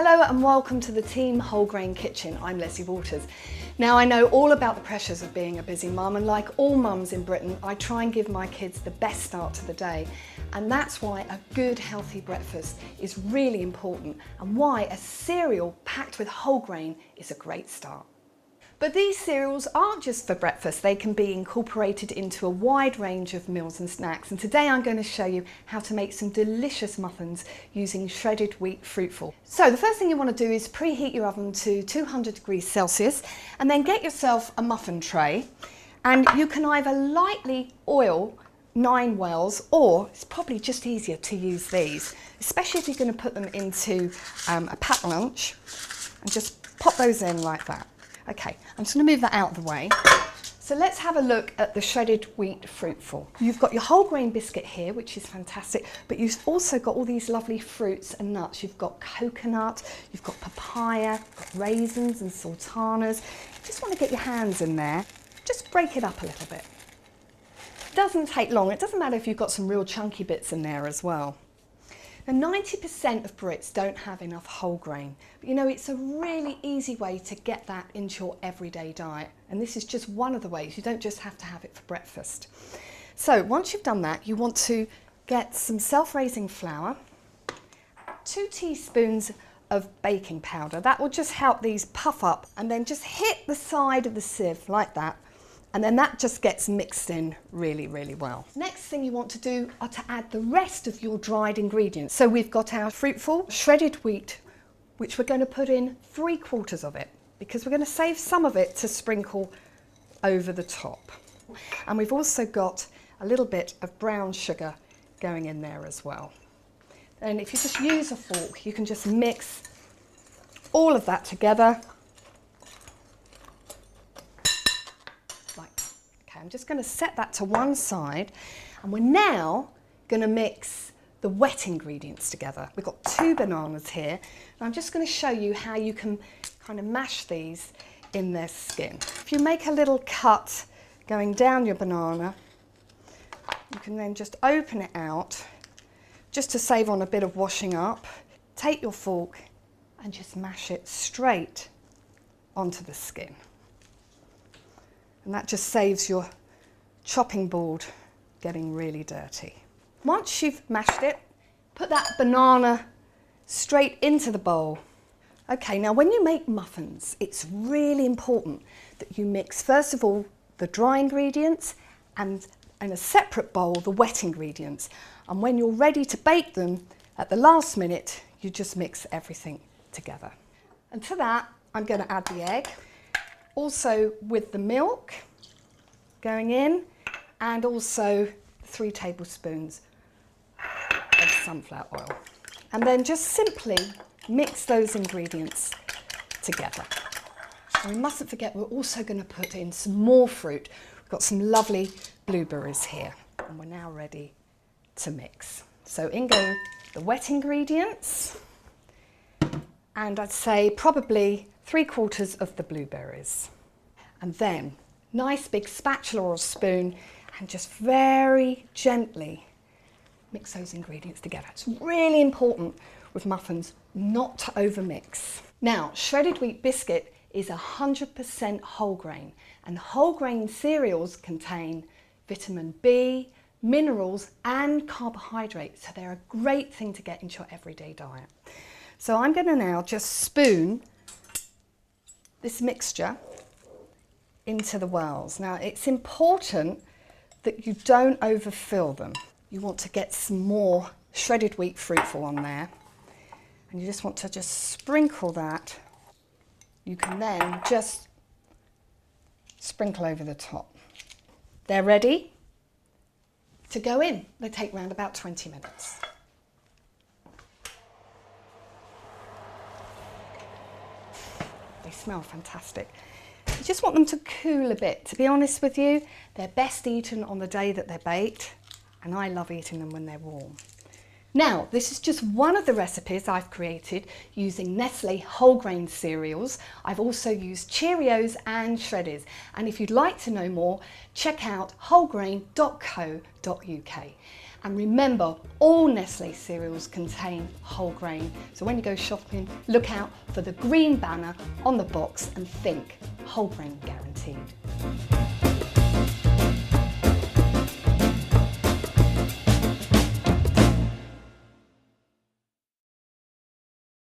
Hello and welcome to the Team Whole Grain Kitchen. I'm Lesley Waters. Now I know all about the pressures of being a busy mum, and like all mums in Britain, I try and give my kids the best start to the day. And that's why a good healthy breakfast is really important, and why a cereal packed with whole grain is a great start. But these cereals aren't just for breakfast, they can be incorporated into a wide range of meals and snacks. And today I'm going to show you how to make some delicious muffins using shredded wheat Fruitful. So the first thing you want to do is preheat your oven to 200 degrees Celsius and then get yourself a muffin tray, and you can either lightly oil 9 wells, or it's probably just easier to use these, especially if you're going to put them into a packed lunch, and just pop those in like that. Okay, I'm just going to move that out of the way. So let's have a look at the shredded wheat Fruitful. You've got your whole grain biscuit here, which is fantastic, but you've also got all these lovely fruits and nuts. You've got coconut, you've got papaya, you've got raisins and sultanas. You just want to get your hands in there. Just break it up a little bit. It doesn't take long. It doesn't matter if you've got some real chunky bits in there as well. Now 90% of Brits don't have enough whole grain, but you know, it's a really easy way to get that into your everyday diet, and this is just one of the ways. You don't just have to have it for breakfast. So once you've done that, you want to get some self-raising flour, 2 teaspoons of baking powder. That will just help these puff up, and then just hit the side of the sieve like that. And then that just gets mixed in really, really well. Next thing you want to do are to add the rest of your dried ingredients. So we've got our Fruitful shredded wheat, which we're going to put in 3/4 of it, because we're going to save some of it to sprinkle over the top. And we've also got a little bit of brown sugar going in there as well. And if you just use a fork, you can just mix all of that together. I'm just going to set that to one side, and we're now going to mix the wet ingredients together. We've got 2 bananas here, and I'm just going to show you how you can kind of mash these in their skin. If you make a little cut going down your banana, you can then just open it out, just to save on a bit of washing up. Take your fork and just mash it straight onto the skin. And that just saves your chopping board getting really dirty. Once you've mashed it, put that banana straight into the bowl. Okay, now when you make muffins, it's really important that you mix, first of all, the dry ingredients, and in a separate bowl, the wet ingredients. And when you're ready to bake them, at the last minute, you just mix everything together. And to that, I'm going to add the egg. Also with the milk going in, and also 3 tablespoons of sunflower oil. And then just simply mix those ingredients together. And we mustn't forget, we're also going to put in some more fruit. We've got some lovely blueberries here, and we're now ready to mix. So in go the wet ingredients, and I'd say probably 3/4 of the blueberries. And then nice big spatula or spoon, and just very gently mix those ingredients together. It's really important with muffins not to overmix. Now, shredded wheat biscuit is 100% whole grain, and whole grain cereals contain vitamin B, minerals and carbohydrates, so they're a great thing to get into your everyday diet. So I'm going to now just spoon this mixture into the wells. Now it's important that you don't overfill them. You want to get some more shredded wheat Fruitful on there, and you just want to just sprinkle that. You can then just sprinkle over the top. They're ready to go in. They take around about 20 minutes. They smell fantastic. You just want them to cool a bit. To be honest with you, they're best eaten on the day that they're baked, and I love eating them when they're warm. Now, this is just one of the recipes I've created using Nestle whole grain cereals. I've also used Cheerios and Shredders, and if you'd like to know more, check out wholegrain.co.uk. And remember, all Nestle cereals contain whole grain. So when you go shopping, look out for the green banner on the box and think whole grain guaranteed.